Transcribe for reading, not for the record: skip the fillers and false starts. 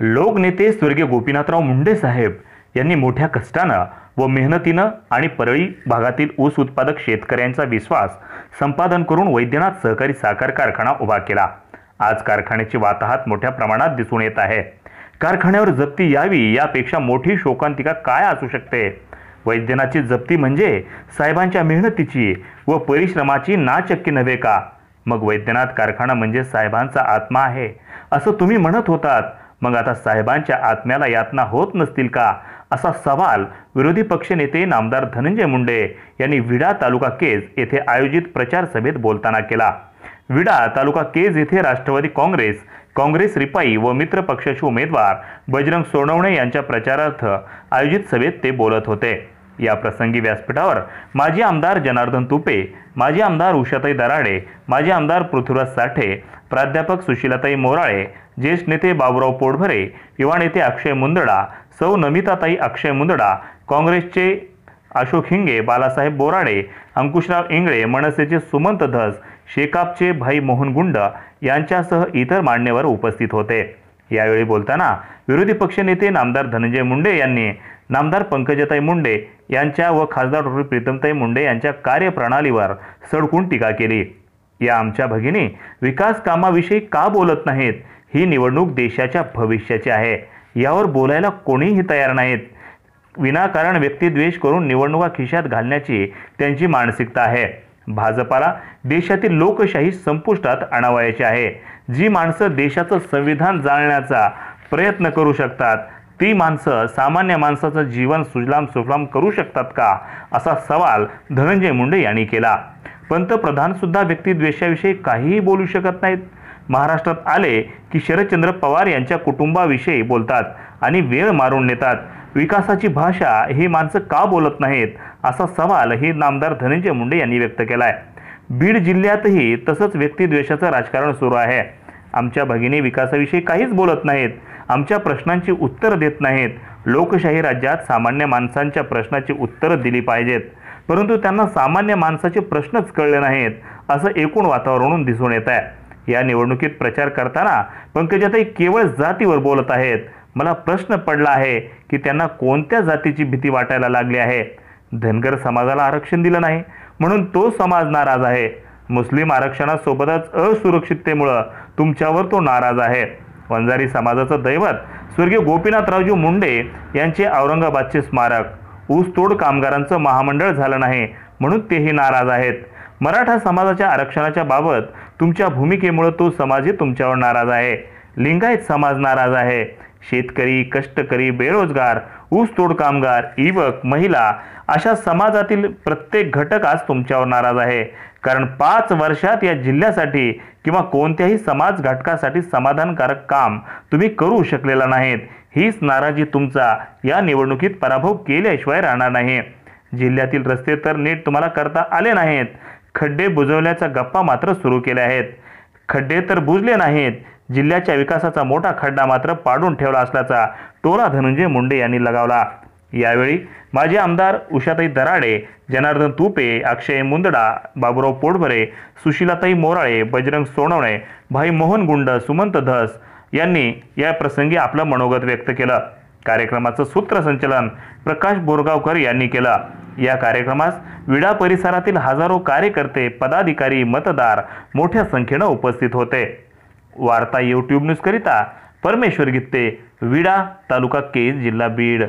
लोकनेते स्वर्गीय गोपीनाथराव मुंडे साहेब यांनी मोठ्या कष्टानं व मेहनतीनं आणि परळी भागातील ऊस उत्पादक शेतकऱ्यांचा विश्वास संपादन करून वैद्यनाथ सहकारी साखर कारखाना उभा केला। आज कारखान्याची वाताहत मोठ्या प्रमाणात दिसून येत आहे। कारखान्यावर जप्ती यावी यापेक्षा मोठी शोकांतिका काय असू शकते। वैद्यनाथची जप्ती म्हणजे साहेबांच्या मेहनतीची व परिश्रमाची नाचक्की नव्हे का? मग वैद्यनाथ कारखाना म्हणजे साहेबांचा आत्मा आहे असं तुम्ही म्हणत होतात। मग आता साहेबांच्या आत्म्याला यातना होत नसतील का, असा सवाल विरोधी पक्षनेते नामदार धनंजय मुंडे यांनी विडा तालुका केज येथे आयोजित प्रचार सभेत बोलताना केला। विडा तालुका केज येथे राष्ट्रवादी काँग्रेस रिपाई व मित्र पक्षाचे उमेदवार बजरंग सोनवणे यांच्या प्रचारार्थ आयोजित सभेत ते बोलत होते। या प्रसंगी व्यासपीठावर माजी आमदार जनार्दन तुपे, माजी आमदार उषाताई दराडे, माजी आमदार पृथ्वीराज साठे, प्राध्यापक सुशीलाताई मोराळे, ज्येष्ठ नेते बाबुराव पोटभरे, युवा नेते अक्षय मुंदडा, सौ नमिताताई अक्षय मुंदडा, काँग्रेसचे अशोक हिंगे, बालासाहेब बोराडे, अंकुशराव इंगळे, मनसेचे सुमंत धस, शेकापचे भाई मोहन गुंड यांच्यासह इतर मान्यवर उपस्थित होते। यावेळी बोलताना विरोधी पक्षनेते नामदार धनंजय मुंडे यांनी नामदार पंकजाताई मुंडे यांच्या व खासदार डॉ प्रीतमताई मुंडे यांच्या कार्यप्रणालीवर सडकून टीका केली। या आमच्या भगिनी विकास कामाविषयी का बोलत नाहीत? ही निवडणूक देशाच्या भविष्याची आहे, यावर बोलायला कोणीही तयार नाहीत। विनाकारण व्यक्तिद्वेष करून निवडणुका खिशात घालण्याची त्यांची मानसिकता आहे। भाजपाला देशातील लोकशाही संपुष्टात आणावयाची आहे। जी माणसं देशाचं संविधान जाळण्याचा प्रयत्न करू शकतात, ती माणसं सामान्य माणसाचं जीवन सुजलाम सुफलाम करू शकतात का, असा सवाल धनंजय मुंडे यांनी केला। पंतप्रधान सुद्धा व्यक्तिद्वेषाविषयी काहीही बोलू शकत नाहीत। महाराष्ट्रात आले की शरदचंद्र पवार यांच्या कुटुंबाविषयी बोलतात आणि वेळ मारून नेतात। विकासाची भाषा ही माणसं का बोलत नाहीत, असा सवाल ही नामदार धनंजय मुंडे यांनी व्यक्त केलाय। बीड जिल्ह्यातही तसंच व्यक्तिद्वेषाचं राजकारण सुरू आहे। आमच्या भगिनी विकासाविषयी काहीच बोलत नाहीत, आमच्या प्रश्नांची उत्तर देत नाहीत। लोकशाही राज्यात सामान्य माणसांच्या प्रश्नाची उत्तरं दिली पाहिजेत, परंतु त्यांना सामान्य माणसाचे प्रश्नच कळले नाहीत, असं एकूण वातावरण दिसून येत आहे। या निवडणुकीत प्रचार करताना पंकजाताई केवळ जातीवर बोलत आहेत। मला प्रश्न पडला आहे की त्यांना कोणत्या जातीची भीती वाटायला लागली आहे? धनगर समाजाला आरक्षण दिलं नाही म्हणून तो समाज नाराज आहे। मुस्लिम आरक्षणासोबतच असुरक्षिततेमुळे तुमच्यावर तो नाराज आहे। वंजारी समाजाचं दैवत स्वर्गीय गोपीनाथरावजी मुंडे यांचे औरंगाबादचे स्मारक, ऊसतोड कामगारांचं महामंडळ झालं नाही म्हणून तेही नाराज आहेत। मराठा समाजाच्या आरक्षणाच्या बाबत तुमच्या भूमिकेमुळे तो समाजही तुमच्यावर नाराज आहे। लिंगायत समाज नाराज आहे। शेतकरी, कष्टकरी, बेरोजगार, ऊसतोड कामगार, युवक, महिला अशा समाजातील प्रत्येक घटक आज तुमच्यावर नाराज आहे, कारण 5 वर्षात या जिल्ह्यासाठी किंवा कोणत्याही समाज घटकासाठी समाधानकारक काम तुम्ही करू शकलेला नाहीत। हीच नाराजी तुमचा या निवडणुकीत पराभव केल्याशिवाय राहणार नाही। जिल्ह्यातील रस्ते तर नीट तुम्हाला करता आले नाहीत, खड्डे बुजवण्याच्या गप्पा मात्र सुरू केल्या आहेत। खड्डे तर बुजले नाहीत, जिल्ह्याच्या विकासाचा मोठा खड्डा मात्र पाडून ठेवला असल्याचा टोला धनंजय मुंडे यांनी लगावला। यावेळी माजी आमदार उषाताई दराडे, जनार्दन तुपे, अक्षय मुंदडा, बाबुराव पोटभरे, सुशीलाताई मोराळे, बजरंग सोनवणे, भाई मोहन गुंड, सुमंत धस यांनी या प्रसंगी आपलं मनोगत व्यक्त केलं। कार्यक्रमाचं सूत्रसंचालन प्रकाश बोरगावकर यांनी केलं। या कार्यक्रमास विडा परिसरातील हजारो कार्यकर्ते, पदाधिकारी, मतदार मोठ्या संख्येने उपस्थित होते। वार्ता YouTube न्यूज करिता परमेश्वर गित्ते, विडा तालुका केज, जिल्हा बीड।